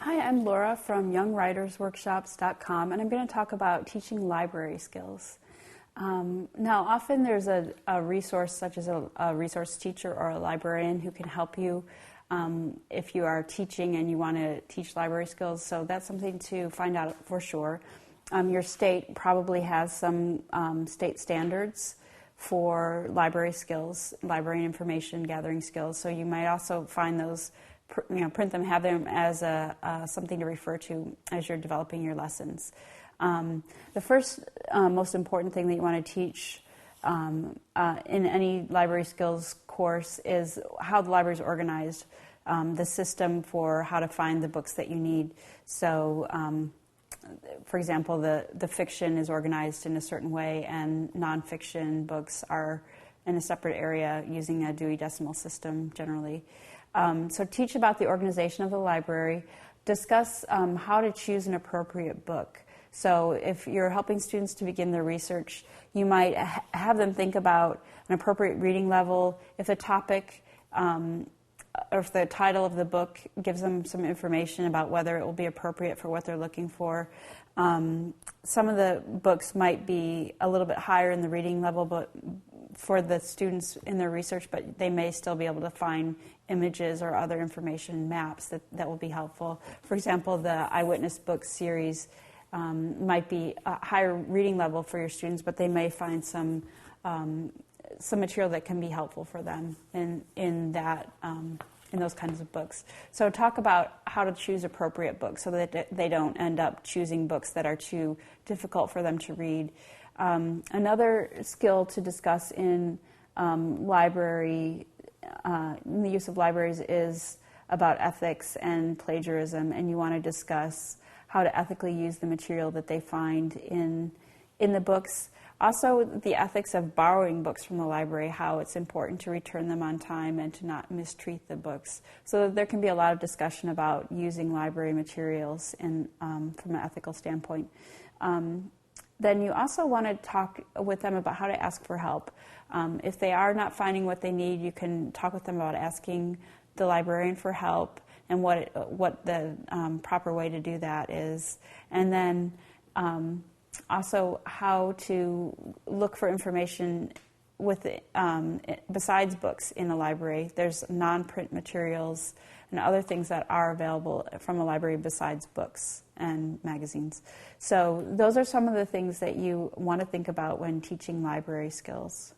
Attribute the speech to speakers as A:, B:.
A: Hi, I'm Laura from YoungWritersWorkshops.com, and I'm going to talk about teaching library skills. Now, often there's a resource such as a resource teacher or a librarian who can help you if you are teaching and you want to teach library skills, so that's something to find out for sure. Your state probably has some state standards for library skills, library information gathering skills, so you might also find those, print them, have them as something to refer to as you're developing your lessons. The first most important thing that you want to teach in any library skills course is how the library is organized, the system for how to find the books that you need. So, for example, the fiction is organized in a certain way, and nonfiction books are in a separate area using a Dewey Decimal System generally. So teach about the organization of the library. Discuss how to choose an appropriate book. So if you're helping students to begin their research, you might have them think about an appropriate reading level. If the topic or if the title of the book gives them some information about whether it will be appropriate for what they're looking for. Some of the books might be a little bit higher in the reading level, but for the students in their research, but they may still be able to find images or other information, maps that will be helpful. For example, the Eyewitness Book series might be a higher reading level for your students, but they may find some material that can be helpful for them in those kinds of books. So talk about how to choose appropriate books so that they don't end up choosing books that are too difficult for them to read. Another skill to discuss in library, in the use of libraries, is about ethics and plagiarism, and you want to discuss how to ethically use the material that they find in the books. Also, the ethics of borrowing books from the library, how it's important to return them on time and to not mistreat the books. So there can be a lot of discussion about using library materials from an ethical standpoint. Then you also want to talk with them about how to ask for help. If they are not finding what they need, you can talk with them about asking the librarian for help and what the proper way to do that is. And then also how to look for information besides books in the library. There's non-print materials and other things that are available from a library besides books and magazines. So those are some of the things that you want to think about when teaching library skills.